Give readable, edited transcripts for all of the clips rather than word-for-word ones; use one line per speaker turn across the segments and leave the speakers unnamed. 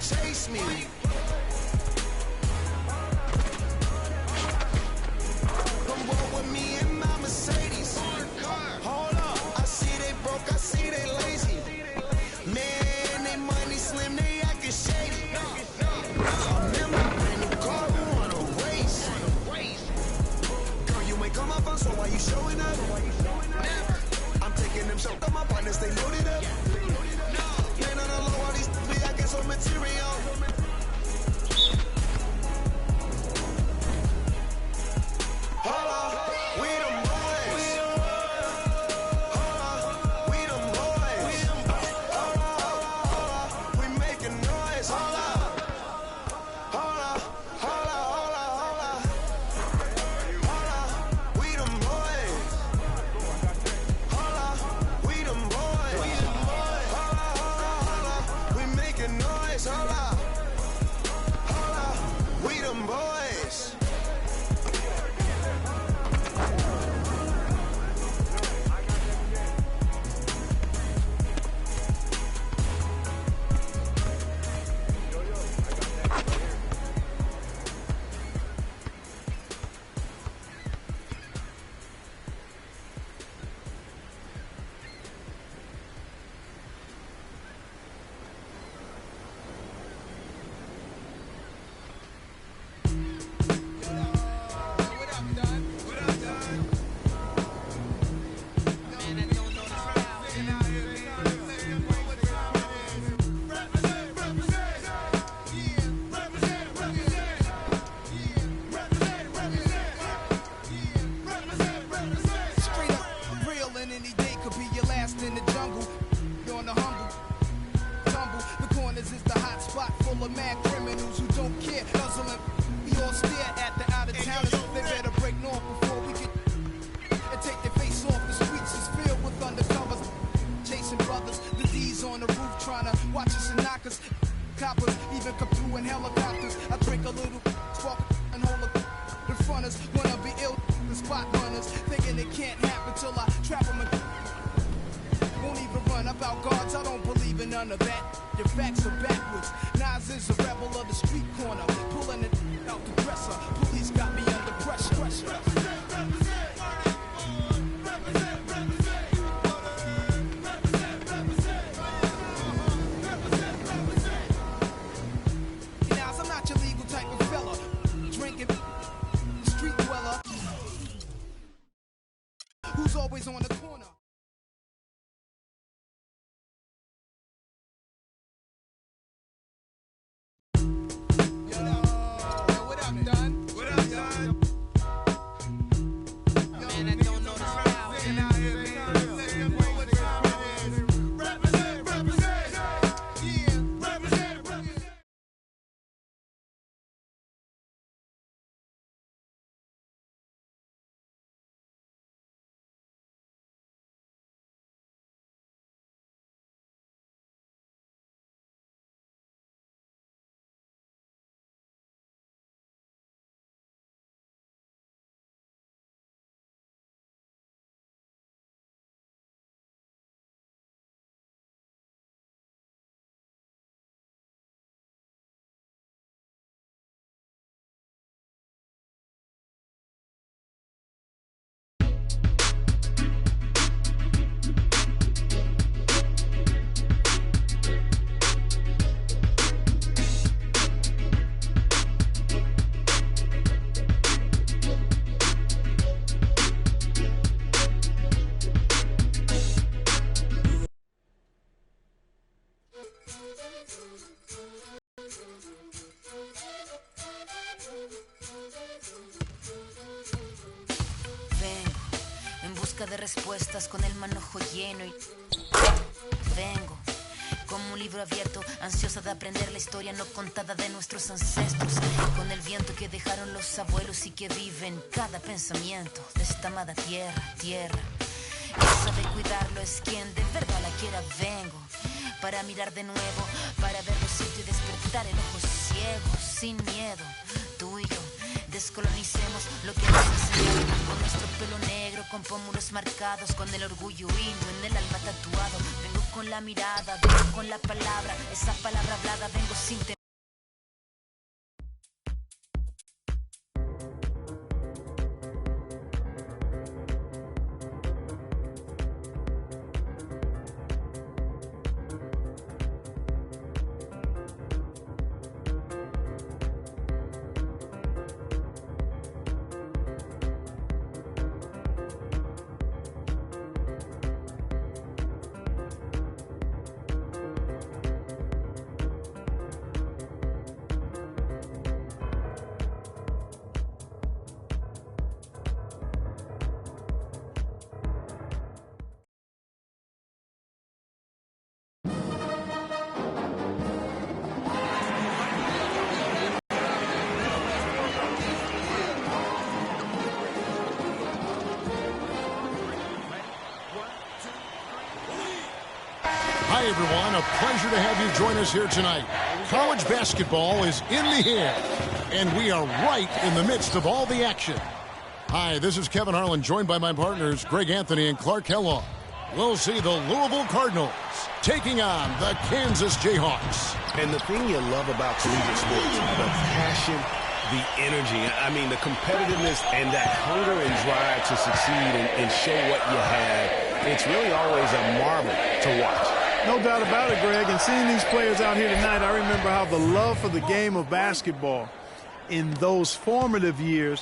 chase me. Come roll with me in my Mercedes. Hold up, I see they broke, I see they lazy. Man, they money slim, they actin' shady. I'm in my brand new car, we wanna race. Girl, you ain't come up on, so why you showing up? I'm taking them shots, my partners, they loaded up. Man, on the low, all these we I get some material. Hold up, we them boys. Hold up, we them boys. Hold up, we making noise. Hold up, hold up, hold up, hold up, hold up. Hold up, we them boys. Hold up, we them boys. Hold up, we making noise. Hold up, we them boys.
De respuestas con el manojo lleno y vengo como un libro abierto, ansiosa de aprender la historia no contada de nuestros ancestros, con el viento que dejaron los abuelos y que vive en cada pensamiento de esta amada tierra. Que sabe cuidarlo es quien de verdad la quiera. Vengo para mirar de nuevo, para ver los sitios y despertar el ojo ciego, sin miedo, tú y yo. Descolonicemos lo que nos enseñaron con nuestro pelo negro, con pómulos marcados, con el orgullo indio en el alma tatuado. Vengo con la mirada, vengo con la palabra, esa palabra hablada, vengo sin temor.
Hi, everyone. A pleasure to have you join us here tonight. College basketball is in the air, and we are right in the midst of all the action. Hi, this is Kevin Harlan, joined by my partners, Greg Anthony and Clark Kellogg. We'll see the Louisville Cardinals taking on the Kansas Jayhawks.
And the thing you love about collegiate sports, the passion, the energy, I mean, the competitiveness and that hunger and drive to succeed and show what you have, it's really always a marvel to watch.
No doubt about it, Greg. And seeing these players out here tonight, I remember how the love for the game of basketball in those formative years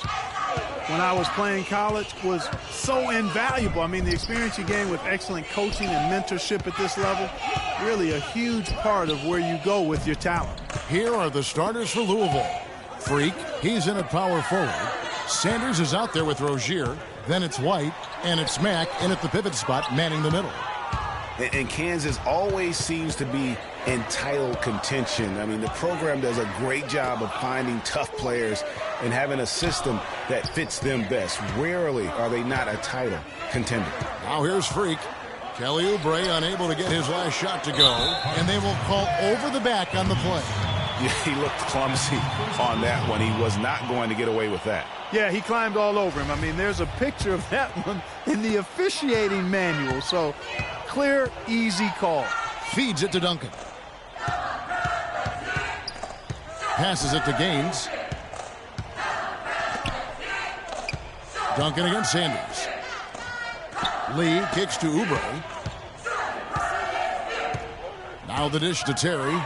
when I was playing college was so invaluable. I mean, the experience you gain with excellent coaching and mentorship at this level, really a huge part of where you go with your talent.
Here are the starters for Louisville. Freak, he's in at power forward. Sanders is out there with Rozier. Then it's White, and it's Mack in at the pivot spot, manning the middle.
And Kansas always seems to be in title contention. I mean, the program does a great job of finding tough players and having a system that fits them best. Rarely are they not a title contender.
Now here's Freak. Kelly Oubre unable to get his last shot to go, and they will call over the back on the play.
Yeah, he looked clumsy on that one. He was not going to get away with that.
Yeah, he climbed all over him. I mean, there's a picture of that one in the officiating manual. So, clear, easy call.
Feeds it to Duncan. Passes it to Gaines. Duncan against Sanders. Lee kicks to Oubre. Now the dish to Terry.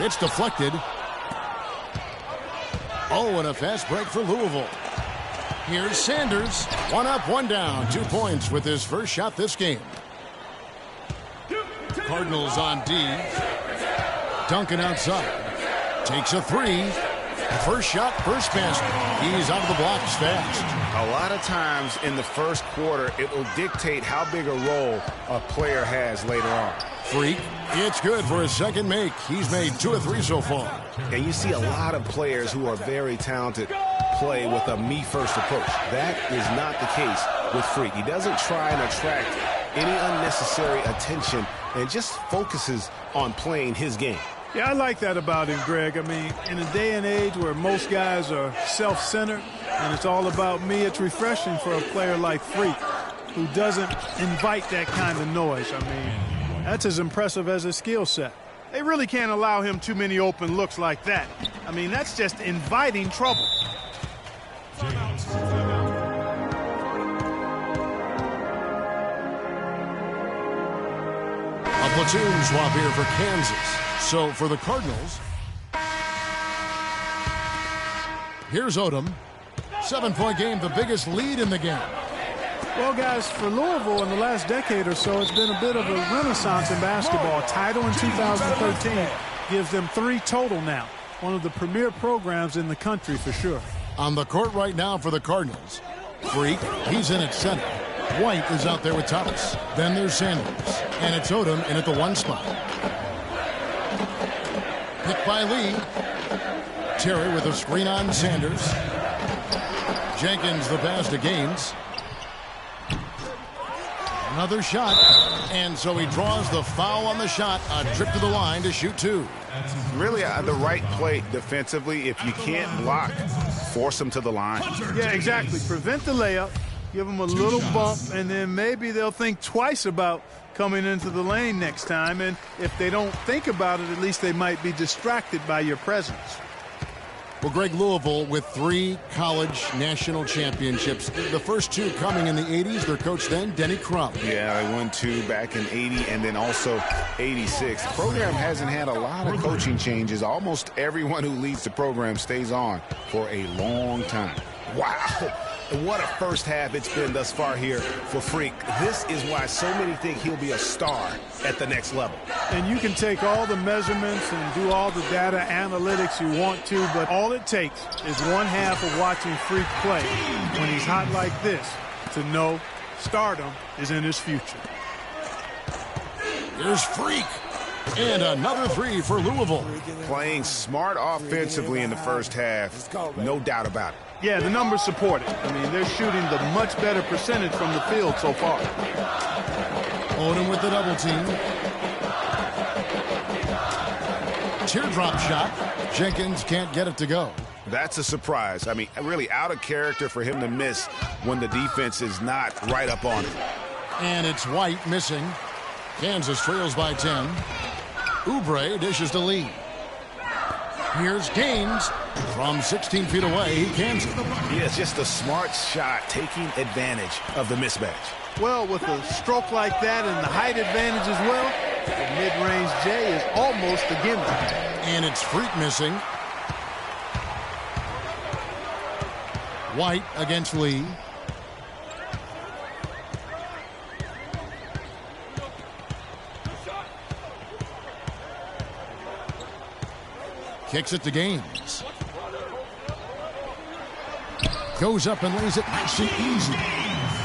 It's deflected. Oh, and a fast break for Louisville. Here's Sanders. One up, one down. 2 points with his first shot this game. Cardinals on D. Duncan outside. Takes a three. First shot, first basket. He's out of the blocks fast.
A lot of times in the first quarter, it will dictate how big a role a player has later on.
Freak, it's good for his second make. He's made 2 of 3 so far.
And you see a lot of players who are very talented play with a me-first approach. That is not the case with Freak. He doesn't try and attract any unnecessary attention and just focuses on playing his game.
Yeah, I like that about him, Greg. I mean, in a day and age where most guys are self-centered and it's all about me, it's refreshing for a player like Freak who doesn't invite that kind of noise. I mean, that's as impressive as his skill set. They really can't allow him too many open looks like that. I mean, that's just inviting trouble.
A platoon swap here for Kansas. So for the Cardinals, here's Odom. 7-point game, the biggest lead in the game.
Well, guys, for Louisville in the last decade or so, it's been a bit of a renaissance in basketball. Title in 2013 gives them 3 total now. One of the premier programs in the country for sure.
On the court right now for the Cardinals. Freak, he's in at center. White is out there with Thomas. Then there's Sanders. And it's Odom in at the 1 spot. Picked by Lee. Terry with a screen on Sanders. Jenkins the pass to Gaines. Another shot. And so he draws the foul on the shot. A trip to the line to shoot 2.
Really the right play defensively. If you can't block, force them to the line.
Yeah, exactly. Prevent the layup. Give them a little bump, and then maybe they'll think twice about coming into the lane next time. And if they don't think about it, at least they might be distracted by your presence.
Well, Greg, Louisville with 3 college national championships. The first 2 coming in the 80s. Their coach then, Denny Crum.
Yeah, they won 2 back in 80 and then also 86. The program hasn't had a lot of coaching changes. Almost everyone who leads the program stays on for a long time. Wow. What a first half it's been thus far here for Freak. This is why so many think he'll be a star at the next level.
And you can take all the measurements and do all the data analytics you want to, but all it takes is one half of watching Freak play when he's hot like this to know stardom is in his future.
Here's Freak. And another 3 for Louisville.
Playing smart offensively in the first half, no doubt about it.
Yeah, the numbers support it. I mean, they're shooting the much better percentage from the field so far.
Odom with the double team. teardrop shot. Jenkins can't get it to go.
That's a surprise. I mean, really out of character for him to miss when the defense is not right up on it.
And it's White missing. Kansas trails by 10. Oubre dishes to Lee. Here's Gaines from 16 feet away. He cans it.
Yeah, it's just a smart shot taking advantage of the mismatch.
Well, with a stroke like that and the height advantage as well, the mid-range J is almost a gimme.
And it's Freak missing. White against Lee. Kicks it to Gaines. Goes up and lays it nice and easy.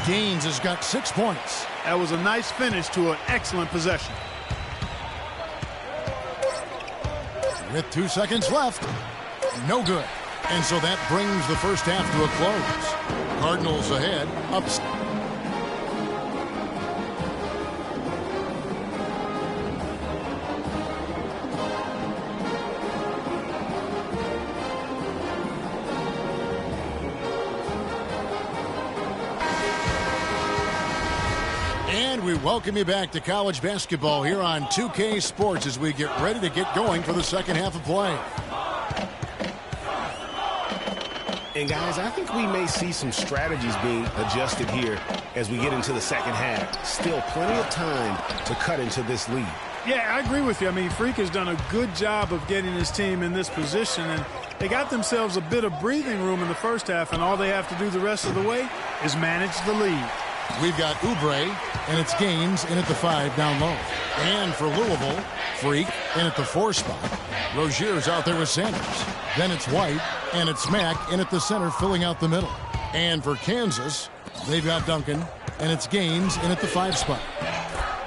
Gaines has got 6 points.
That was a nice finish to an excellent possession.
With 2 seconds left, no good. And so that brings the first half to a close. Cardinals ahead, up. And we welcome you back to college basketball here on 2K Sports as we get ready to get going for the second half of play.
And guys, I think we may see some strategies being adjusted here as we get into the second half. Still plenty of time to cut into this lead.
Yeah, I agree with you. I mean, Freak has done a good job of getting his team in this position, and they got themselves a bit of breathing room in the first half, and all they have to do the rest of the way is manage the lead.
We've got Oubre, and it's Gaines in at the 5 down low. And for Louisville, Freak in at the 4 spot. Rozier's out there with Sanders. Then it's White, and it's Mack in at the center filling out the middle. And for Kansas, they've got Duncan, and it's Gaines in at the 5 spot.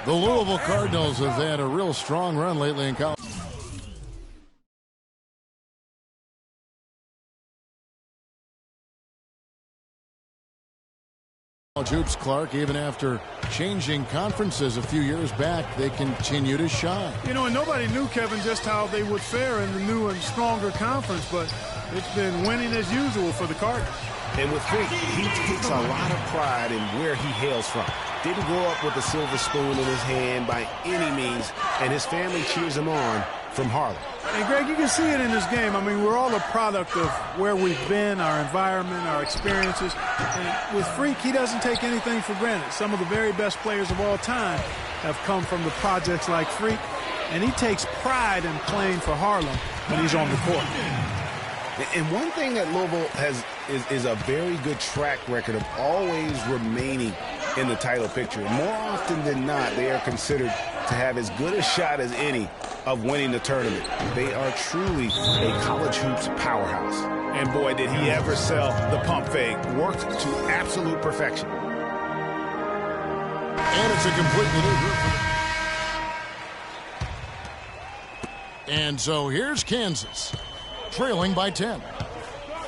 The Louisville Cardinals have had a real strong run lately in college. Hoops, Clark, even after changing conferences a few years back, they continue to shine.
You know, and nobody knew, Kevin, just how they would fare in the new and stronger conference, but it's been winning as usual for the Cardinals.
And with Freak, he takes a lot of pride in where he hails from. Didn't grow up with a silver spoon in his hand by any means, and his family cheers him on from Harlem.
And, Greg, you can see it in this game. I mean, we're all a product of where we've been, our environment, our experiences. And with Freak, he doesn't take anything for granted. Some of the very best players of all time have come from the projects like Freak, and he takes pride in playing for Harlem when he's on the court.
And one thing that Louisville has is a very good track record of always remaining in the title picture. More often than not, they are considered to have as good a shot as any of winning the tournament. They are truly a college hoops powerhouse. And boy, did he ever sell the pump fake. Worked to absolute perfection.
And it's a completely new group. And so here's Kansas, trailing by 10.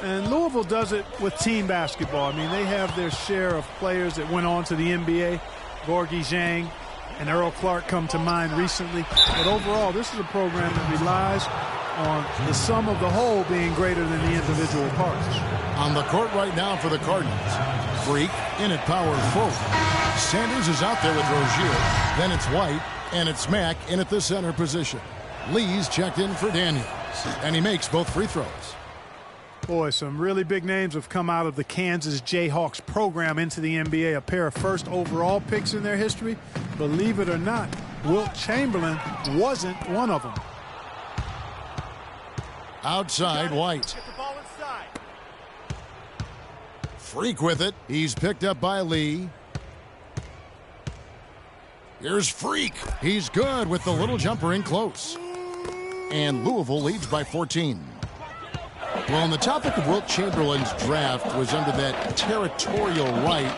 And Louisville does it with team basketball. I mean, they have their share of players that went on to the NBA. Gorgie Zhang and Earl Clark come to mind recently. But overall, this is a program that relies on the sum of the whole being greater than the individual parts.
On the court right now for the Cardinals, Freak in at power forward. Sanders is out there with Rozier. Then it's White, and it's Mack in at the center position. Lee's checked in for Daniels, and he makes both free throws.
Boy, some really big names have come out of the Kansas Jayhawks program into the NBA. A pair of first overall picks in their history. Believe it or not, Wilt Chamberlain wasn't one of them.
Outside, White. Freak with it. He's picked up by Lee. Here's Freak. He's good with the little jumper in close. And Louisville leads by 14. Well, on the topic of Wilt Chamberlain's draft was under that territorial right,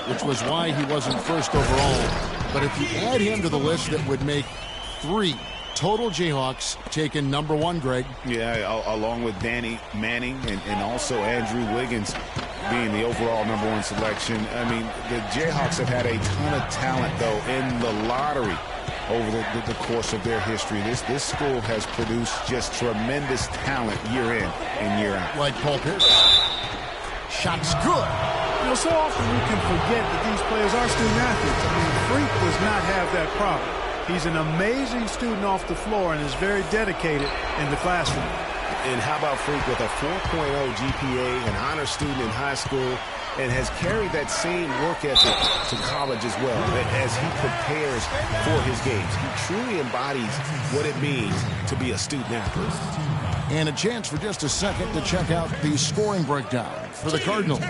which was why he wasn't first overall. But if you add him to the list, that would make 3 total Jayhawks taken number 1, Greg.
Yeah, along with Danny Manning and also Andrew Wiggins being the overall number 1 selection. I mean, the Jayhawks have had a ton of talent, though, in the lottery over the course of their history. This school has produced just tremendous talent year in and year out.
Like Paul Pierce. Shot's good.
You know, so often we can forget that these players are student athletes. I mean, Freak does not have that problem. He's an amazing student off the floor and is very dedicated in the classroom.
And how about Freak with a 4.0 GPA, an honor student in high school, and has carried that same work ethic to college as well as he prepares for his games. He truly embodies what it means to be a student athlete.
And a chance for just a second to check out the scoring breakdown for the Cardinals.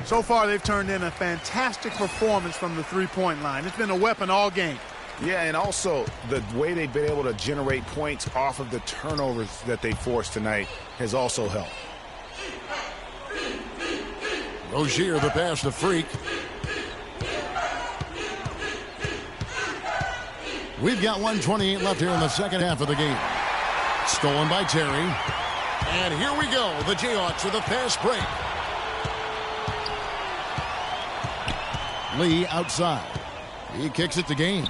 So far, they've turned in a fantastic performance from the three-point line. It's been a weapon all game.
Yeah, and also the way they've been able to generate points off of the turnovers that they forced tonight has also helped.
Rozier, the pass to Freak. We've got 1:28 left here in the second half of the game. Stolen by Terry. And here we go. The Jayhawks with a fast break. Lee outside. He kicks it to Gaines.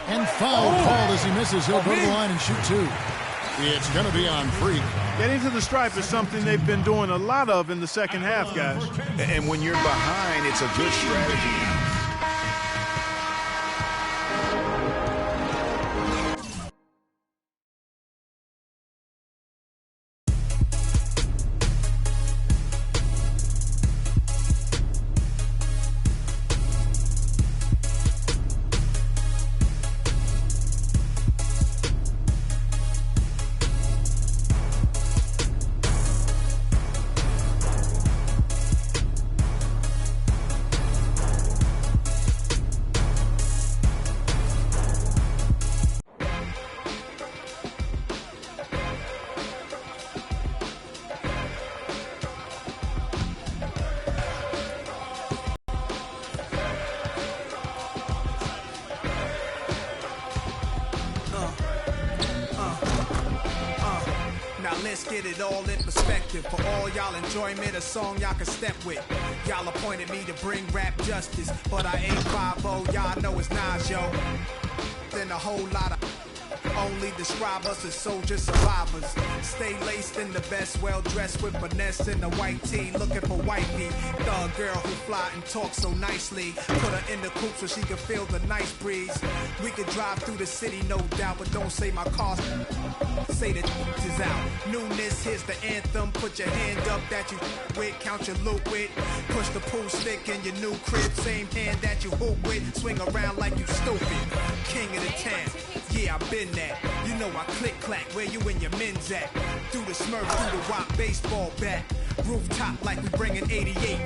And foul called as he misses. He'll go to the line and shoot two. It's going to be on Freak.
Getting to the stripe is something they've been doing a lot of in the second half, guys.
And when you're behind, it's a good strategy.
Let's get it all in perspective. For all y'all enjoyment, a song y'all can step with. Y'all appointed me to bring rap justice, but I ain't 5-0, y'all know it's Nas, yo. Then a whole lot of only describe us as soldier survivors. Stay laced in the best, well dressed with finesse in the white tee, looking for wifey. Thug girl who fly and talk so nicely. Put her in the coupe so she can feel the nice breeze. We could drive through the city, no doubt, but don't say my car. Say the is out. Newness, here's the anthem. Put your hand up that you with, count your loot with. Push the pool stick in your new crib. Same hand that you hoop with. Swing around like you stupid. King of the town. Yeah, I've been that. You know I click clack. Where you and your men's at? Through the Smurf, through the rock baseball bat. Rooftop like we bringing 88.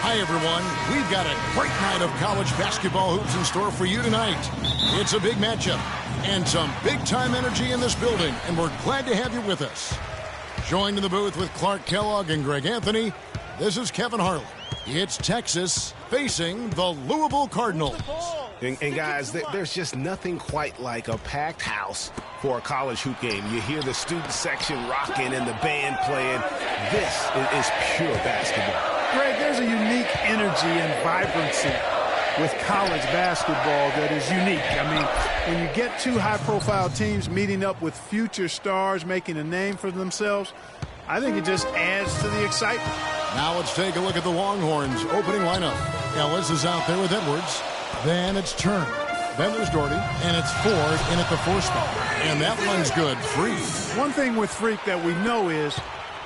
Hi, everyone. We've got a great night of college basketball hoops in store for you tonight. It's a big matchup and some big-time energy in this building, and we're glad to have you with us. Joined in the booth with Clark Kellogg and Greg Anthony, this is Kevin Harlan. It's Texas facing the Louisville Cardinals.
And guys, there's just nothing quite like a packed house for a college hoop game. You hear the student section rocking and the band playing. This is pure basketball.
Greg, there's a unique energy and vibrancy with college basketball that is unique. I mean, when you get two high-profile teams meeting up with future stars making a name for themselves, I think it just adds to the excitement.
Now let's take a look at the Longhorns opening lineup. Ellis is out there with Edwards. Then it's Turner. Then there's Doherty, and it's Ford in at the 4 spot. And that one's good. Freak.
One thing with Freak that we know is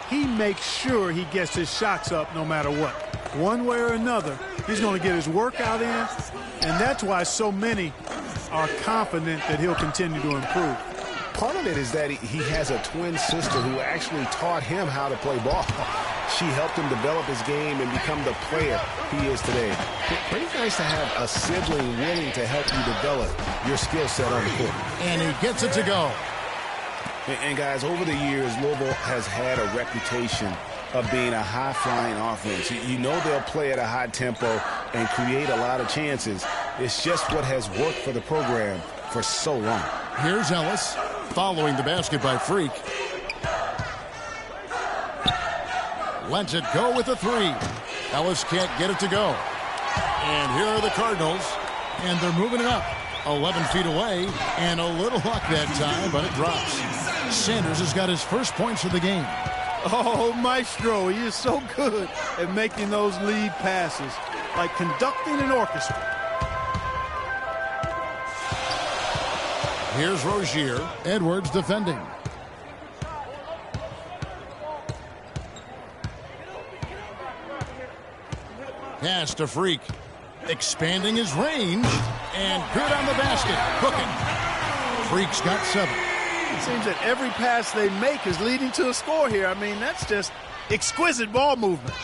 he makes sure he gets his shots up no matter what. One way or another, he's going to get his workout in, and that's why so many are confident that he'll continue to improve.
Part of it is that he has a twin sister who actually taught him how to play ball. She helped him develop his game and become the player he is today. Pretty nice to have a sibling willing to help you develop your skill set on the court.
And he gets it to go.
And guys, over the years, Louisville has had a reputation of being a high-flying offense. You know they'll play at a high tempo and create a lot of chances. It's just what has worked for the program for so long.
Here's Ellis following the basket by Freak. Lets it go with a 3. Ellis can't get it to go. And here are the Cardinals, and they're moving it up. 11 feet away, and a little luck that time, but it drops. Sanders has got his first points of the game.
Oh, Maestro, he is so good at making those lead passes, like conducting an orchestra.
Here's Rozier. Edwards defending. Pass to Freak. Expanding his range. And good on the basket. Hooking. Freak's got 7.
It seems that every pass they make is leading to a score here. I mean, that's just exquisite ball movement.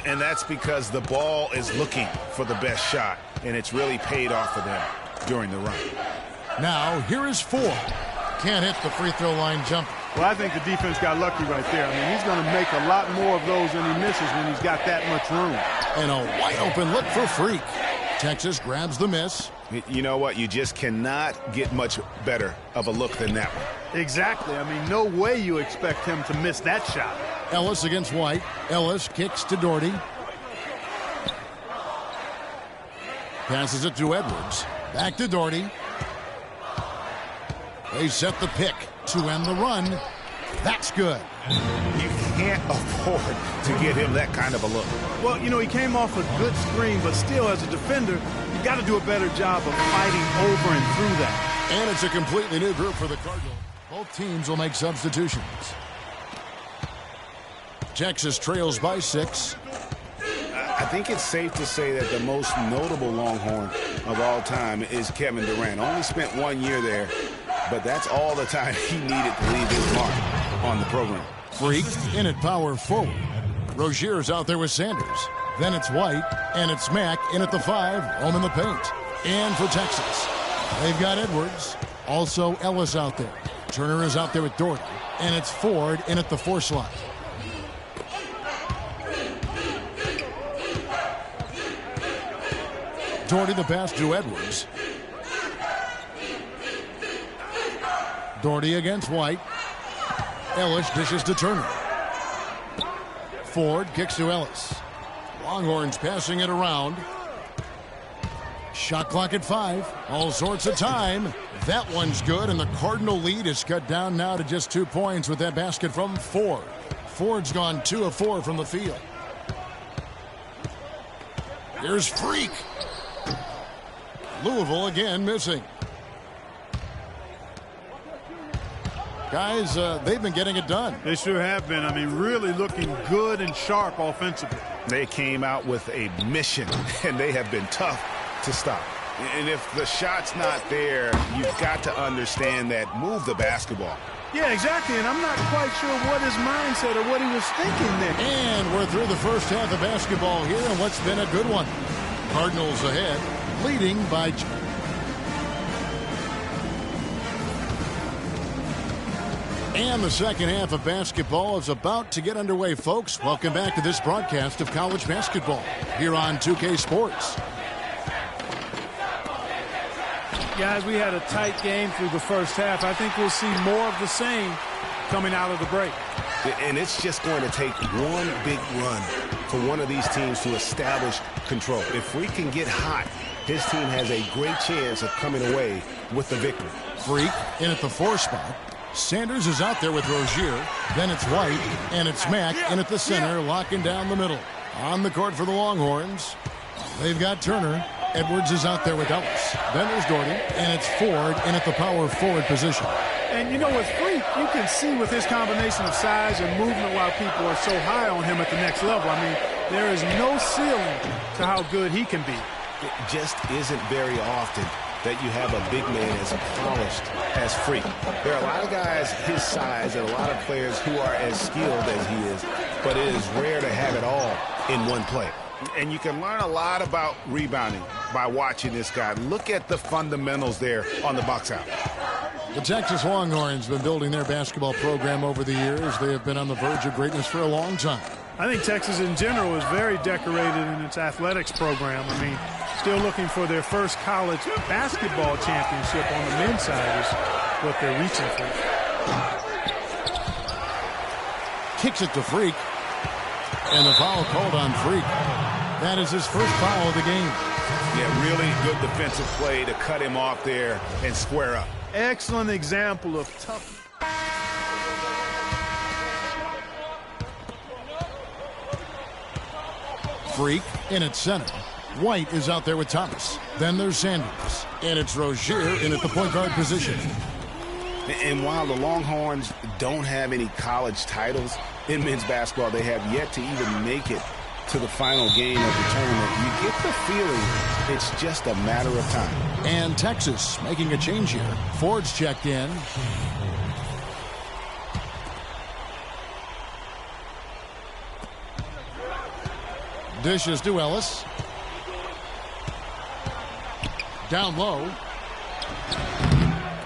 And that's because the ball is looking for the best shot, and it's really paid off for them during the run.
Now, here is Ford. Can't hit the free throw line jumper.
Well, I think the defense got lucky right there. I mean, he's going to make a lot more of those than he misses when he's got that much room.
And a wide open look for Freak. Texas grabs the miss.
You know what? You just cannot get much better of a look than that one.
Exactly. I mean, no way you expect him to miss that shot.
Ellis against White. Ellis kicks to Doherty. Passes it to Edwards. Back to Doherty. They set the pick to end the run. That's good.
You can't afford to give him that kind of a look.
Well, you know, he came off a good screen, but still, as a defender, you got to do a better job of fighting over and through that.
And it's a completely new group for the Cardinals. Both teams will make substitutions. Texas trails by 6.
I think it's safe to say that the most notable Longhorn of all time is Kevin Durant. Only spent 1 year there, but that's all the time he needed to leave his mark on the program.
Freak in at power forward. Rozier's out there with Sanders. Then it's White, and it's Mack in at the 5, home in the paint. And for Texas, they've got Edwards. Also Ellis out there. Turner is out there with Doherty. And it's Ford in at the 4 slot. Doherty the pass to Edwards. Doherty against White. Ellis dishes to Turner. Ford kicks to Ellis. Longhorns passing it around. Shot clock at 5. All sorts of time. That one's good, and the Cardinal lead is cut down now to just 2 points with that basket from Ford. Ford's gone 2 of 4 from the field. Here's Freak. Louisville again missing. Guys, they've been getting it done.
They sure have been. I mean, really looking good and sharp offensively.
They came out with a mission, and they have been tough to stop. And if the shot's not there, you've got to understand that. Move the basketball.
Yeah, exactly, and I'm not quite sure what his mindset or what he was thinking there.
And we're through the first half of basketball here, and what's been a good one. Cardinals ahead, leading by... And the second half of basketball is about to get underway, folks. Welcome back to this broadcast of college basketball here on 2K Sports.
Guys, we had a tight game through the first half. I think we'll see more of the same coming out of the break.
And it's just going to take one big run for one of these teams to establish control. If we can get hot his team has a great chance of coming away with the victory.
Freak in at the 4 spot. Sanders is out there with Rozier. Then it's White, and it's Mack in at the center, locking down the middle. On the court for the Longhorns, they've got Turner. Edwards is out there with Ellis. Then there's Doherty, and it's Ford in at the power forward position.
And you know, with Freak, you can see with his combination of size and movement why people are so high on him at the next level. I mean, there is no ceiling to how good he can be.
It just isn't very often that you have a big man as polished as Freak. There are a lot of guys his size and a lot of players who are as skilled as he is, but it is rare to have it all in one player.
And you can learn a lot about rebounding by watching this guy. Look at the fundamentals there on the box out.
The Texas Longhorns have been building their basketball program over the years. They have been on the verge of greatness for a long time.
I think Texas in general is very decorated in its athletics program. I mean, still looking for their first college basketball championship on the men's side is what they're reaching for.
Kicks it to Freak. And the foul called on Freak. That is his first foul of the game.
Yeah, really good defensive play to cut him off there and square up.
Excellent example of tough.
Freak in at center. White is out there with Thomas. Then there's Sanders. And it's Rozier in at the point guard position.
And while the Longhorns don't have any college titles in men's basketball, they have yet to even make it to the final game of the tournament. You get the feeling it's just a matter of time.
And Texas making a change here. Ford's checked in. Dishes to Ellis. Down low.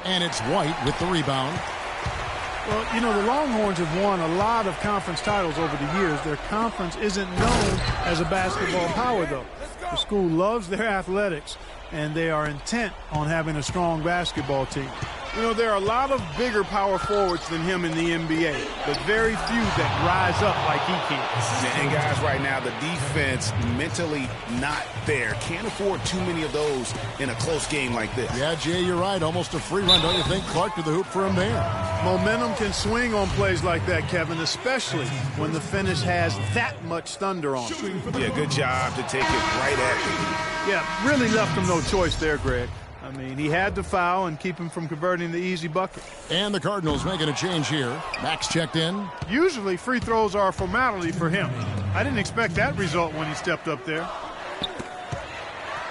And it's White with the rebound.
Well, you know, the Longhorns have won a lot of conference titles over the years. Their conference isn't known as a basketball power, though. The school loves their athletics, and they are intent on having a strong basketball team. You know, there are a lot of bigger power forwards than him in the NBA, but very few that rise up like he can.
And guys, right now, the defense mentally not there. Can't afford too many of those in a close game like this.
Yeah, Jay, you're right. Almost a free run, don't you think? Clark to the hoop for him there.
Momentum can swing on plays like that, Kevin, especially when the finish has that much thunder on it.
Yeah, good job to take it right at him.
Yeah, really left him no choice there, Greg. I mean, he had to foul and keep him from converting the easy bucket.
And the Cardinals making a change here. Max checked in.
Usually free throws are a formality for him. I didn't expect that result when he stepped up there.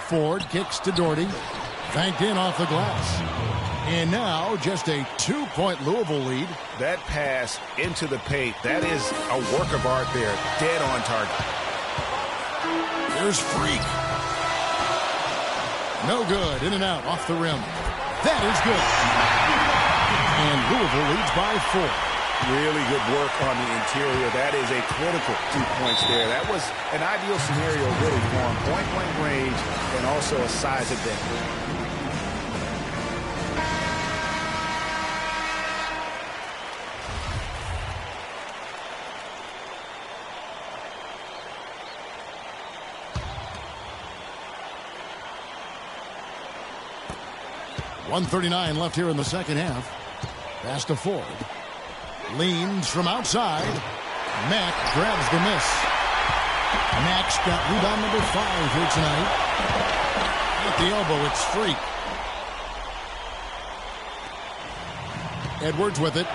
Ford kicks to Doherty. Banked in off the glass. And now just a 2-point Louisville lead.
That pass into the paint, that is a work of art there. Dead on target.
There's Freak. No good. In and out off the rim. That is good. And Louisville leads by 4.
Really good work on the interior. That is a critical 2 points there. That was an ideal scenario really for him. Point-blank range and also a size advantage.
.139 left here in the second half. Pass to Ford. Leans from outside. Mack grabs the miss. Mack's got rebound number 5 here tonight. At the elbow, it's Freak. Edwards with it.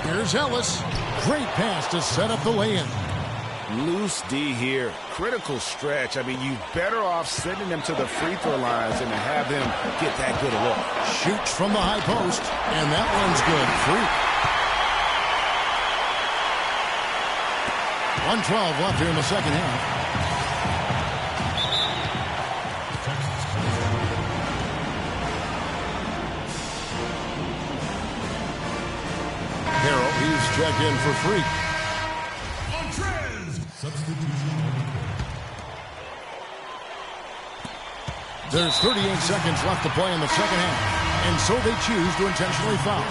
Here's Ellis. Great pass to set up the lay-in.
Loose D here. Critical stretch. I mean, you better off sending him to the free throw lines than to have him get that good a look.
Shoots from the high post, and that one's good. Freak. 1:12 left here in the second half. Harrell, he's checked in for Freak. There's 38 seconds left to play in the second half, and so they choose to intentionally foul.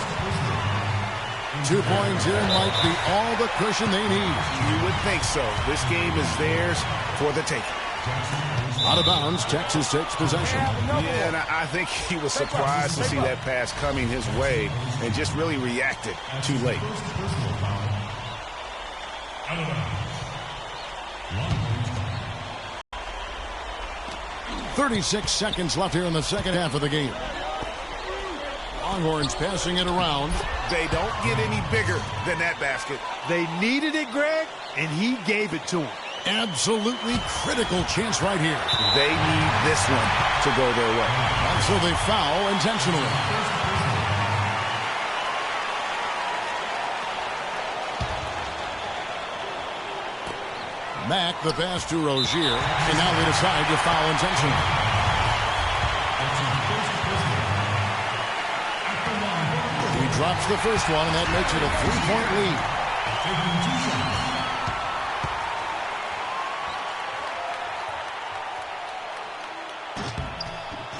2 points here might be all the cushion they need.
You would think so. This game is theirs for the taking.
Out of bounds, Texas takes possession.
Yeah, and I think he was surprised to see that pass coming his way and just really reacted too late.
36 seconds left here in the second half of the game. Longhorns passing it around.
They don't get any bigger than that basket.
They needed it, Greg, and he gave it to them.
Absolutely critical chance right here.
They need this one to go their way.
And so they foul intentionally. Mack the pass to Rozier, and now they decide to foul intentionally. He drops the first one, and that makes it a 3-point lead.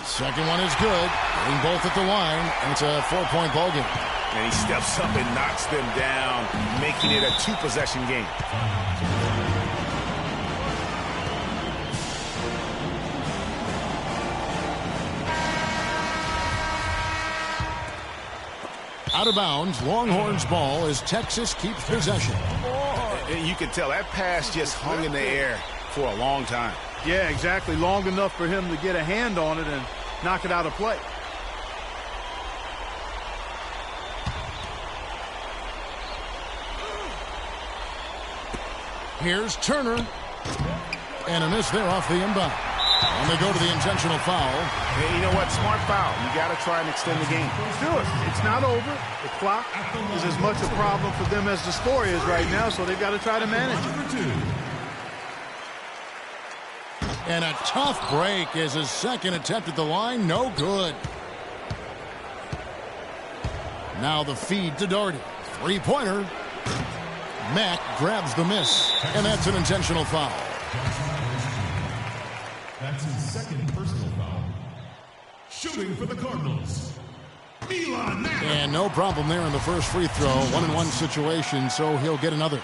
Second one is good. Getting both at the line, and it's a 4-point ball game.
And he steps up and knocks them down, making it a 2-possession game.
Out of bounds, Longhorns ball as Texas keeps possession.
And you can tell that pass just hung in the air for a long time.
Yeah, exactly. Long enough for him to get a hand on it and knock it out of play.
Here's Turner. And a miss there off the inbound. And they go to the intentional foul.
Hey, you know what? Smart foul. You got to try and extend the game.
Do it. It's not over. The clock is as much a problem for them as the score is right now, so they've got to try to manage it.
And a tough break as his second attempt at the line. No good. Now the feed to Doherty. Three-pointer. Mack grabs the miss. And that's an intentional foul.
That's his second personal foul. Shooting for the Cardinals, Milan Mack.
And no problem there in the first free throw. 1-and-1 situation, so he'll get another.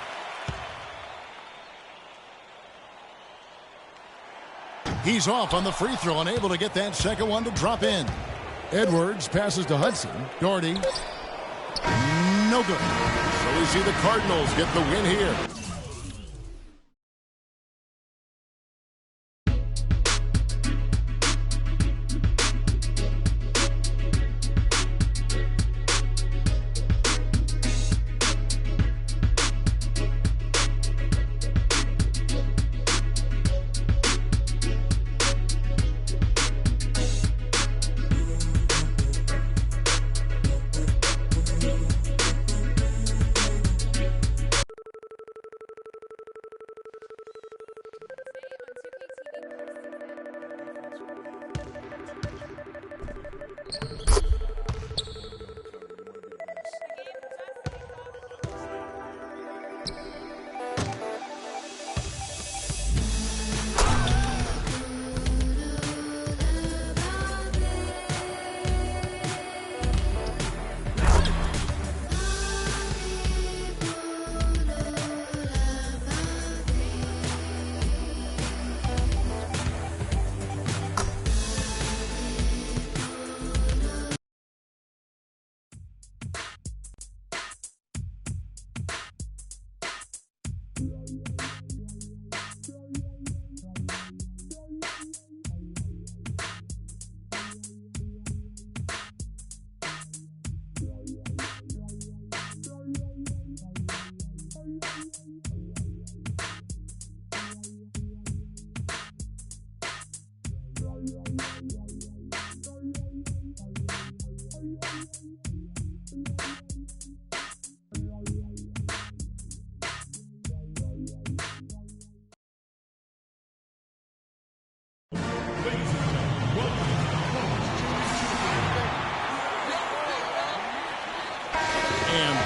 He's off on the free throw, unable to get that second one to drop in. Edwards passes to Hudson. Doherty. No good. So we see the Cardinals get the win here.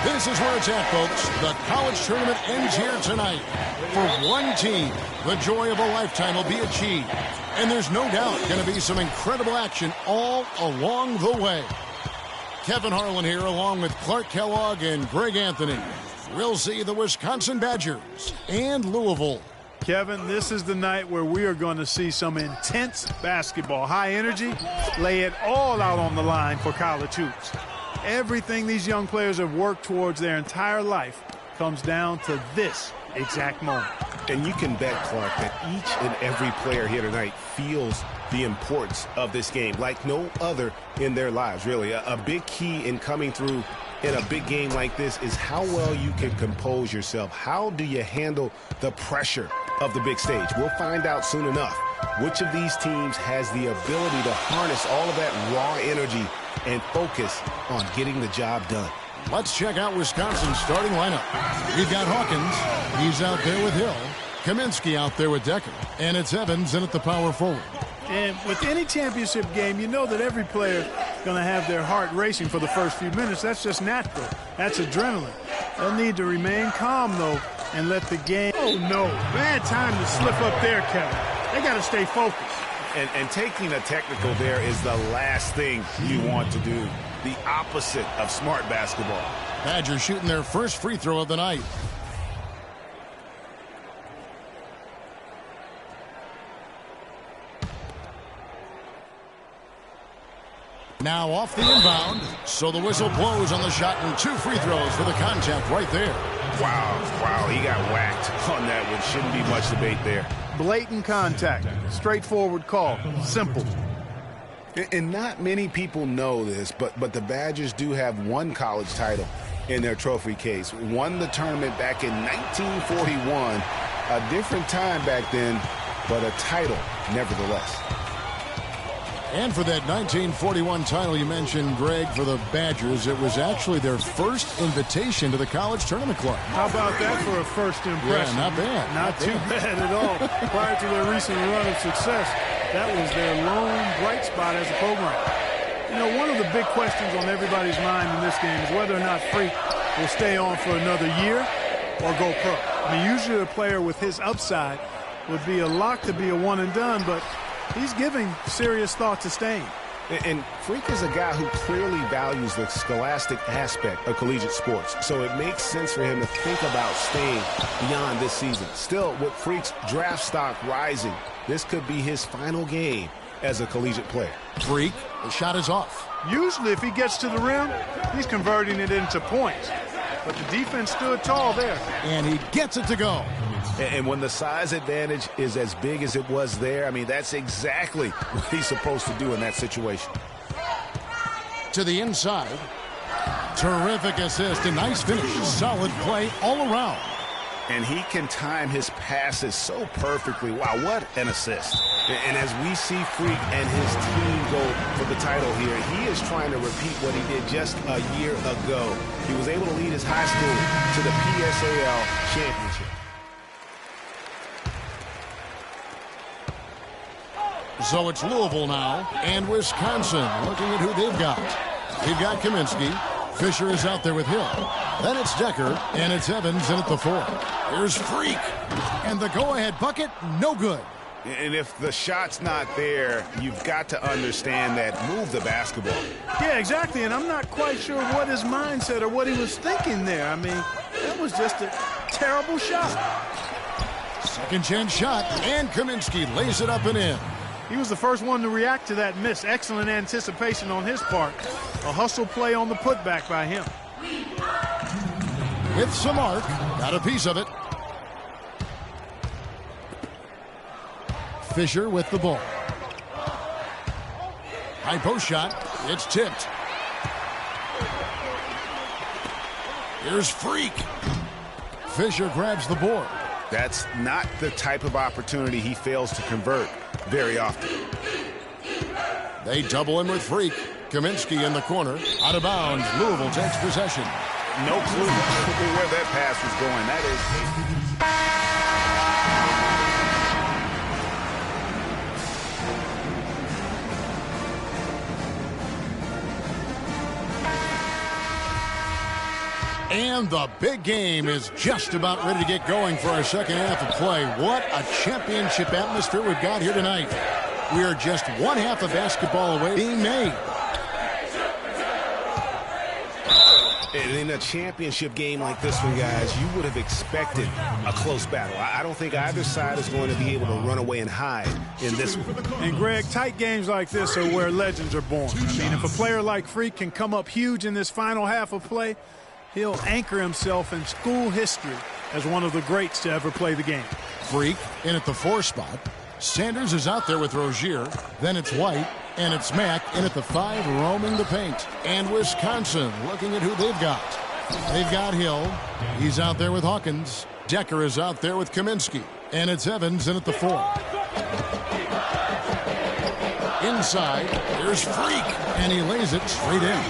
This is where it's at, folks. The college tournament ends here tonight. For one team, the joy of a lifetime will be achieved. And there's no doubt going to be some incredible action all along the way. Kevin Harlan here along with Clark Kellogg and Greg Anthony. We'll see the Wisconsin Badgers and Louisville
Kevin, this is the night where we are going to see some intense basketball. High energy, lay it all out on the line for college hoops. Everything these young players have worked towards their entire life comes down to this exact moment.
And you can bet, Clark, that each and every player here tonight feels the importance of this game like no other in their lives, really. A big key in coming through in a big game like this is how well you can compose yourself. How do you handle the pressure of the big stage? We'll find out soon enough which of these teams has the ability to harness all of that raw energy and focus on getting the job done.
Let's check out Wisconsin's starting lineup. We've got Hawkins. He's out there with Hill. Kaminsky out there with Decker. And it's Evans in at the power forward.
And with any championship game, you know that every player is going to have their heart racing for the first few minutes. That's just natural. That's adrenaline. They'll need to remain calm, though, and let the game... Oh, no. Bad time to slip up there, Kevin. They got to stay focused.
And taking a technical there is the last thing you want to do. The opposite of smart basketball.
Badgers shooting their first free throw of the night. Now off the inbound, so the whistle blows on the shot and 2 free throws for the contact right there.
Wow, he got whacked on that one. Shouldn't be much debate there.
Blatant contact, straightforward call, simple.
And not many people know this, but the Badgers do have one college title in their trophy case. Won the tournament back in 1941. A different time back then, but a title nevertheless.
And for that 1941 title you mentioned, Greg, for the Badgers, it was actually their first invitation to the College Tournament Club.
How about that for a first impression?
Yeah, not bad.
Not too bad at all. Prior to their recent run of success, that was their lone bright spot as a program. You know, one of the big questions on everybody's mind in this game is whether or not Freak will stay on for another year or go pro. I mean, usually a player with his upside would be a lock to be a one and done, but he's giving serious thought to staying.
And Freak is a guy who clearly values the scholastic aspect of collegiate sports, so it makes sense for him to think about staying beyond this season. Still, with Freak's draft stock rising, this could be his final game as a collegiate player.
Freak, the shot is off.
Usually if he gets to the rim, he's converting it into points. But the defense stood tall there.
And he gets it to go.
And when the size advantage is as big as it was there, I mean, that's exactly what he's supposed to do in that situation.
To the inside. Terrific assist. A nice finish. Solid play all around.
And he can time his passes so perfectly. Wow, what an assist. And as we see Freak and his team go for the title here, he is trying to repeat what he did just a year ago. He was able to lead his high school to the PSAL championship.
So it's Louisville now and Wisconsin looking at who they've got. They've got Kaminsky. Fisher is out there with Hill. Then it's Decker, and it's Evans in at the 4. Here's Freak. And the go-ahead bucket, no good.
And if the shot's not there, you've got to understand that. Move the basketball.
Yeah, exactly, and I'm not quite sure what his mindset or what he was thinking there. I mean, that was just a terrible shot.
Second chance shot, and Kaminsky lays it up and in.
He was the first one to react to that miss. Excellent anticipation on his part. A hustle play on the putback by him.
With some arc, got a piece of it. Fisher with the ball. High post shot. It's tipped. Here's Freak. Fisher grabs the board.
That's not the type of opportunity he fails to convert very often.
They double him with Freak. Kaminsky in the corner. Out of bounds. Louisville takes possession.
No clue where that pass was going. That is...
And the big game is just about ready to get going for our second half of play. What a championship atmosphere we've got here tonight. We are just one half of basketball away being made.
And in a championship game like this one, guys, you would have expected a close battle. I don't think either side is going to be able to run away and hide in this one.
And, Greg, tight games like this are where legends are born. I mean, if a player like Freak can come up huge in this final half of play, he'll anchor himself in school history as one of the greats to ever play the game.
Freak in at the 4 spot. Sanders is out there with Rozier. Then it's White. And it's Mack in at the 5, roaming the paint. And Wisconsin looking at who they've got. They've got Hill. He's out there with Hawkins. Decker is out there with Kaminsky. And it's Evans in at the 4. Inside, there's Freak. And he lays it straight in.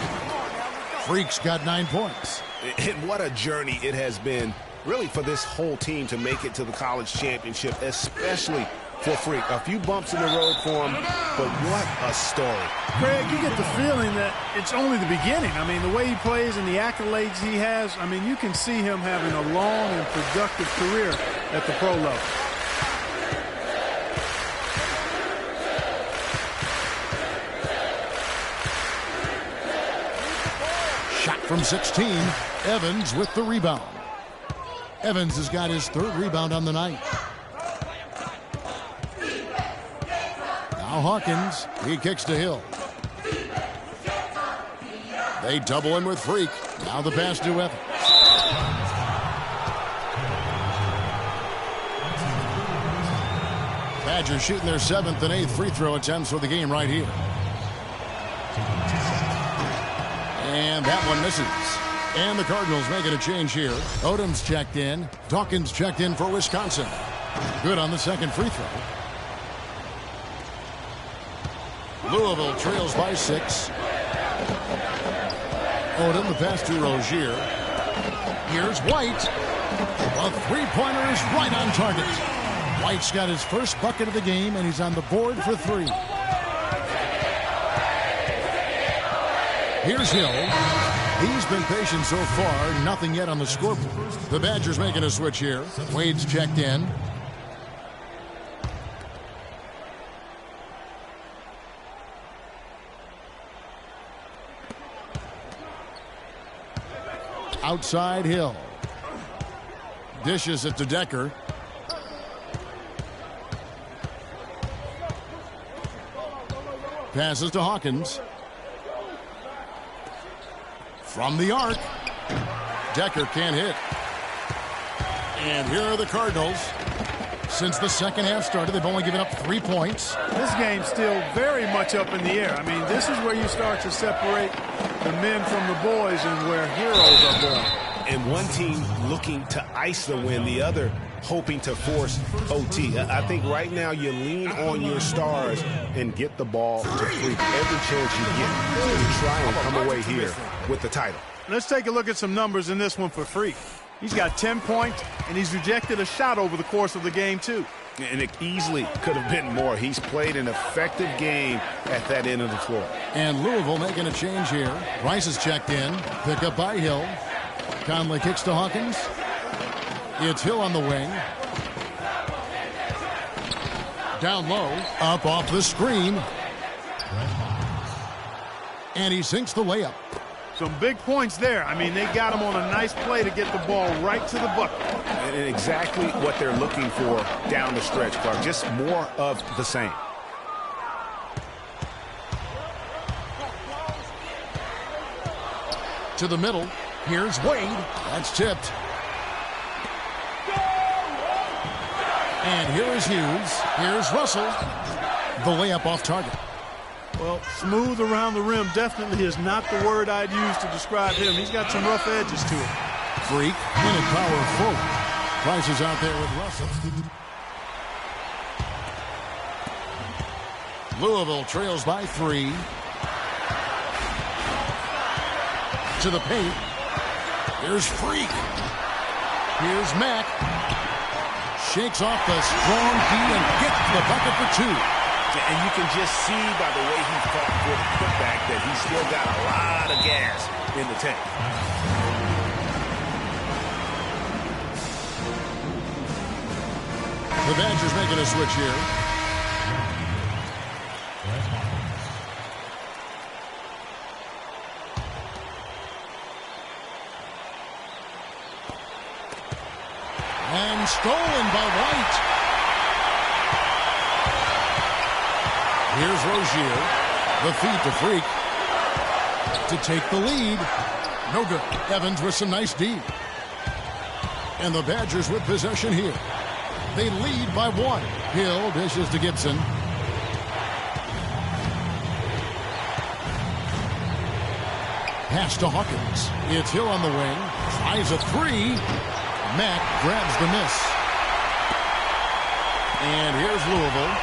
Freak's got 9 points.
And what a journey it has been, really, for this whole team to make it to the college championship, especially for Freak. A few bumps in the road for him, but what a story.
Greg, you get the feeling that it's only the beginning. I mean, the way he plays and the accolades he has, I mean, you can see him having a long and productive career at the pro level.
Shot from 16. Evans with the rebound. Evans has got his 3rd rebound on the night. Now Hawkins, he kicks to Hill. They double him with Freak. Now the pass to Evans. Badgers shooting their 7th and 8th free throw attempts for the game right here. And that one misses. And the Cardinals making a change here. Odom's checked in. Dawkins checked in for Wisconsin. Good on the 2nd free throw. Louisville trails by 6. Odom, the pass to Rozier. Here's White. A 3-pointer is right on target. White's got his first bucket of the game, and he's on the board for 3. Here's Hill. He's been patient so far. Nothing yet on the scoreboard. The Badgers making a switch here. Wade's checked in. Outside Hill. Dishes it to Decker. Passes to Hawkins. From the arc. Decker can't hit. And here are the Cardinals. Since the second half started, they've only given up 3 points.
This game's still very much up in the air. I mean, this is where you start to separate the men from the boys and where heroes are born.
And one team looking to ice the win, the other hoping to force OT. I think right now you lean on your stars and get the ball to Freak every chance you get to try and come away here with the title.
Let's take a look at some numbers in this one for Freak. He's got 10 points, and he's rejected a shot over the course of the game, too.
And it easily could have been more. He's played an effective game at that end of the floor.
And Louisville making a change here. Rice is checked in. Pick up by Hill. Conley kicks to Hawkins. It's Hill on the wing. Down low. Up off the screen. And he sinks the layup.
Some big points there. I mean, they got him on a nice play to get the ball right to the bucket.
And exactly what they're looking for down the stretch, Clark. Just more of the same.
To the middle. Here's Wade. That's tipped. And here is Hughes. Here's Russell. The layup off target.
Well, smooth around the rim definitely is not the word I'd use to describe him. He's got some rough edges to him.
Freak in at power forward. Price is out there with Russell. Louisville trails by 3. To the paint. Here's Freak. Here's Mack. Shakes off the strong D and gets the bucket for 2.
And you can just see by the way he fought for the putback that he's still got a lot of gas in the tank.
The Badgers making a switch here. And stolen by White. Here's Rozier. The feed to Freak. To take the lead. No good. Evans with some nice D. And the Badgers with possession here. They lead by 1. Hill dishes to Gibson. Pass to Hawkins. It's Hill on the wing. Tries a 3. Mack grabs the miss. And here's Louisville.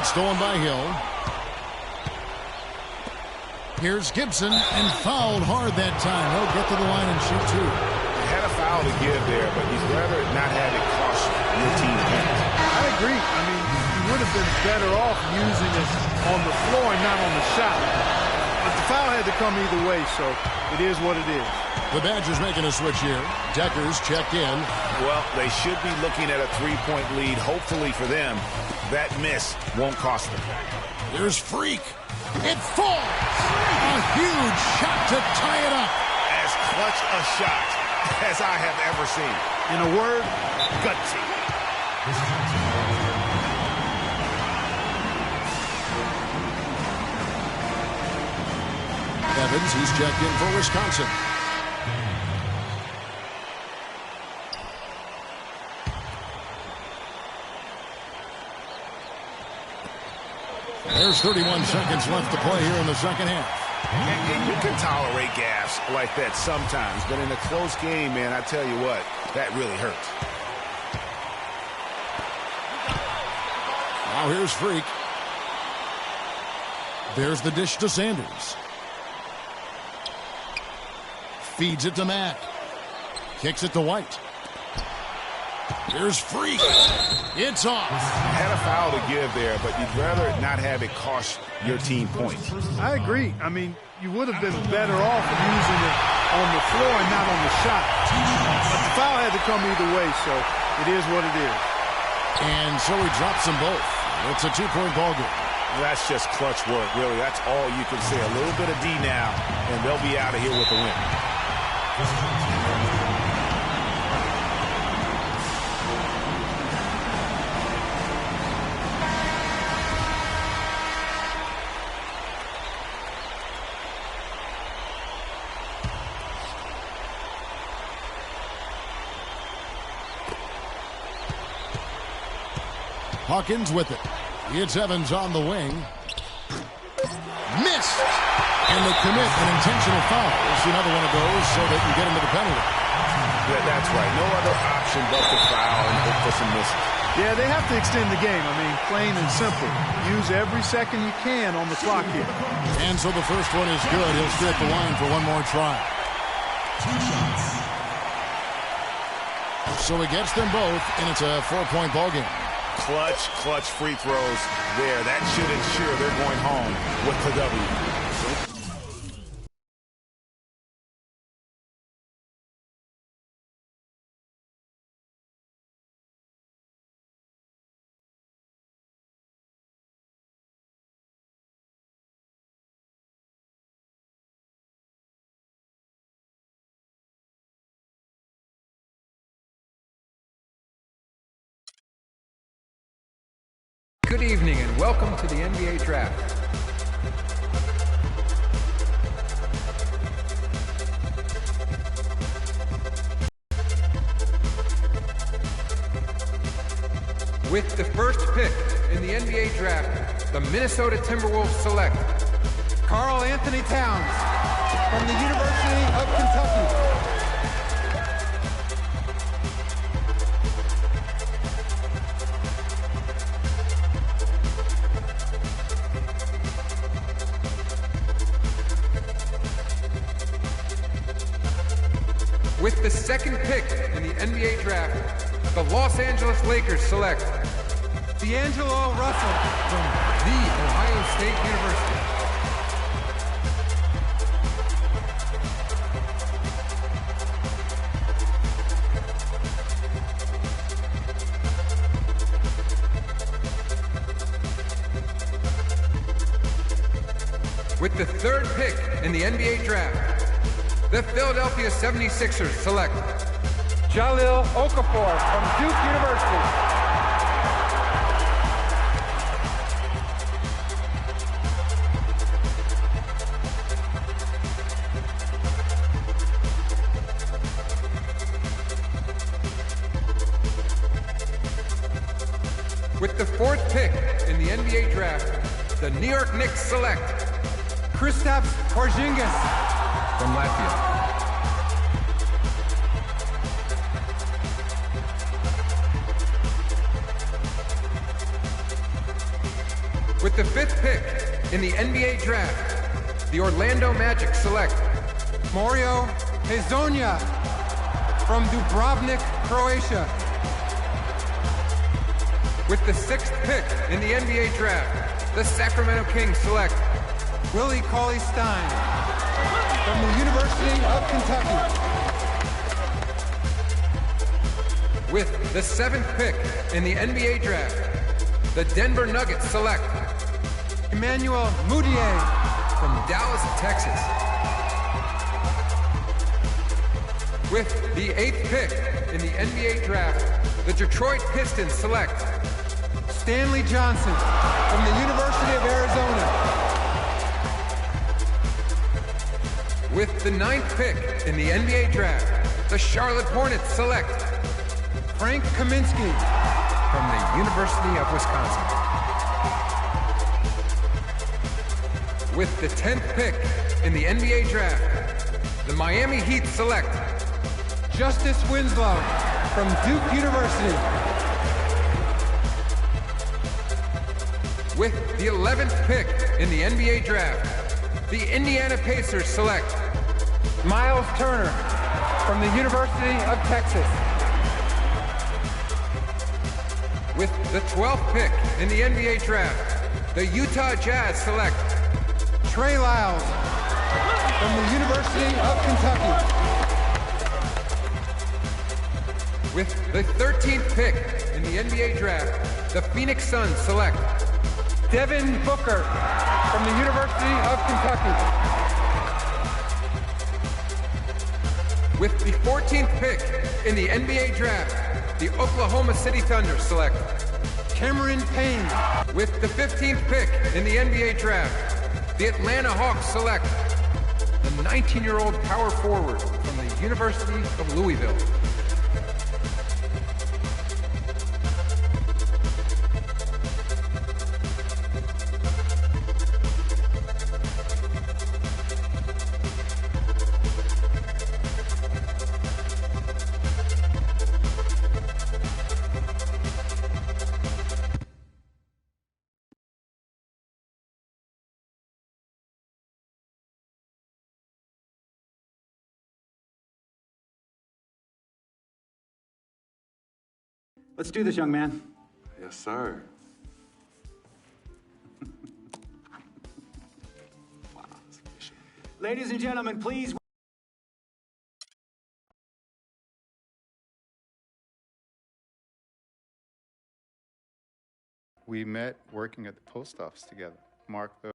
It's stolen by Hill. Here's Gibson, and fouled hard that time. He'll get to the line and shoot 2.
He had a foul to give there, but he'd rather not have it cost your team points.
I agree. I mean, you would have been better off using it on the floor and not on the shot. But the foul had to come either way, so it is what it is.
The Badgers making a switch here. Deckers checked in.
Well, they should be looking at a 3-point lead. Hopefully for them, that miss won't cost them.
Here's Freak. It falls. A huge shot to tie it up.
As clutch a shot as I have ever seen.
In a word,
gutsy.
Evans, he's checked in for Wisconsin. There's 31 seconds left to play here in the second half.
And you can tolerate gaffes like that sometimes, but in a close game, man, I tell you what, that really hurts.
Now here's Freak. There's the dish to Sanders. Feeds it to Mack. Kicks it to White. Here's Freak. It's off.
Had a foul to give there, but you'd rather not have it cost your team points.
I agree. I mean, you would have been better off using it on the floor and not on the shot. But the foul had to come either way, so it is what it is.
And so he drops them both. It's a 2-point ball game.
That's just clutch work, really. That's all you can say. A little bit of D now, and they'll be out of here with the win.
Hawkins with it. It's Evans on the wing. Missed. And they commit an intentional foul. We'll see another one of those so they can get into the penalty.
Yeah, that's right. No other option but to foul and hope for some misses.
Yeah, they have to extend the game. I mean, plain and simple. Use every second you can on the clock here.
And so the first one is good. He'll stay at the line for one more try.
2 shots.
So he gets them both, and it's a 4-point ball game.
Clutch free throws there. That should ensure they're going home with the W.
Good evening and welcome to the NBA Draft. With the first pick in the NBA Draft, the Minnesota Timberwolves select Karl Anthony Towns from the University of Kentucky. With the second pick in the NBA Draft, the Los Angeles Lakers select D'Angelo Russell from The Ohio State University. With the third pick in the NBA Draft, the Philadelphia 76ers select Jalil Okafor from Duke University. With the 4th pick in the NBA draft, the New York Knicks select Kristaps Porzingis from Latvia. With the 5th pick in the NBA draft, the Orlando Magic select Mario Hezonja from Dubrovnik, Croatia. With the 6th pick in the NBA draft, the Sacramento Kings select Willie Cauley-Stein from the University of Kentucky. With the 7th pick in the NBA draft, the Denver Nuggets select Emmanuel Mudiay from Dallas, Texas. With the 8th pick in the NBA draft, the Detroit Pistons select Stanley Johnson from the University of Arizona. With the 9th pick in the NBA draft, the Charlotte Hornets select Frank Kaminsky from the University of Wisconsin. With the 10th pick in the NBA draft, the Miami Heat select Justice Winslow from Duke University. With the 11th pick in the NBA draft, the Indiana Pacers select Miles Turner from the University of Texas. With the 12th pick in the NBA draft, the Utah Jazz select Trey Lyles from the University of Kentucky. With the 13th pick in the NBA draft, the Phoenix Suns select Devin Booker from the University of Kentucky. With the 14th pick in the NBA draft, the Oklahoma City Thunder select Cameron Payne. With the 15th pick in the NBA draft, the Atlanta Hawks select the 19-year-old power forward from the University of Louisville.
Let's do this, young man.
Yes, sir.
Ladies and gentlemen, please.
We met working at the post office together. Mark the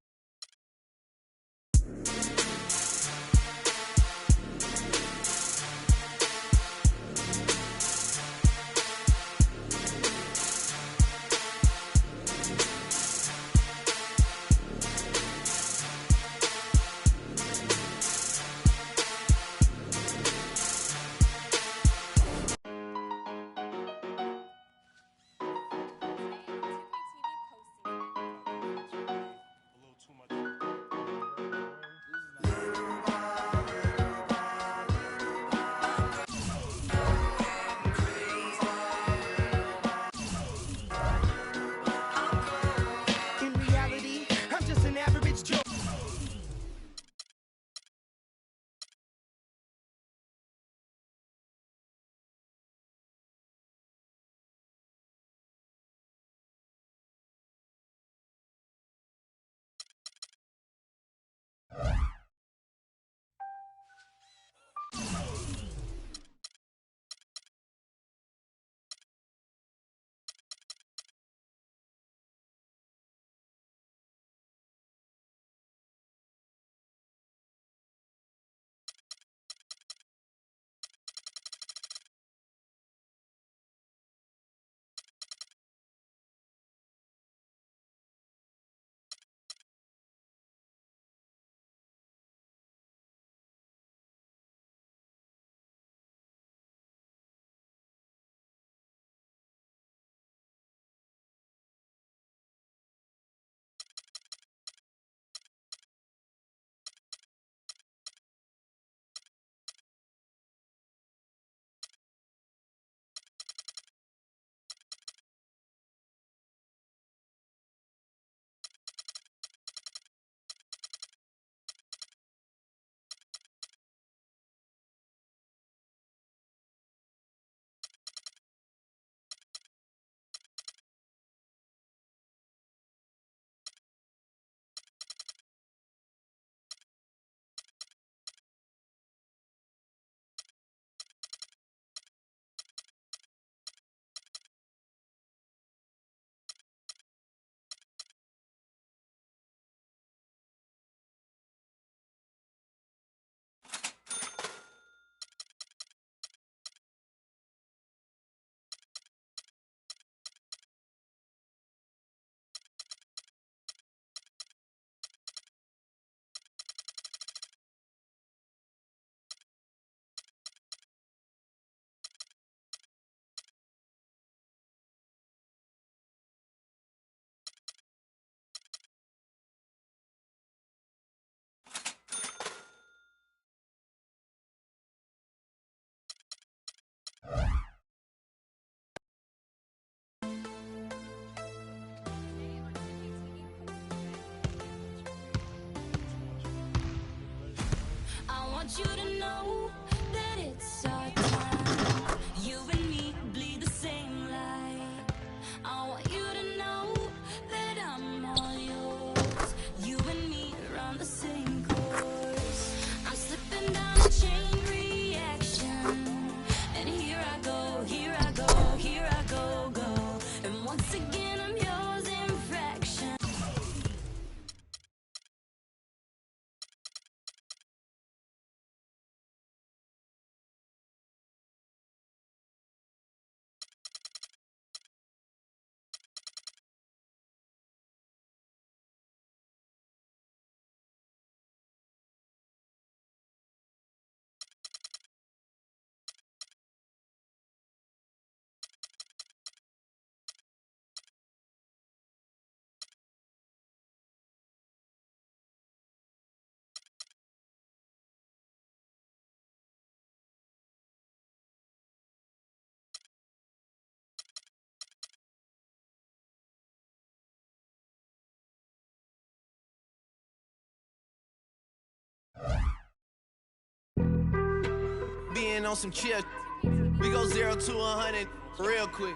on some chill. We go 0 to 100 real quick.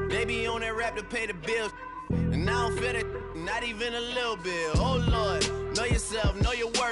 They be on that rap to pay the bills. And I don't feel it, not even a little bit. Oh Lord, know yourself, know your worth.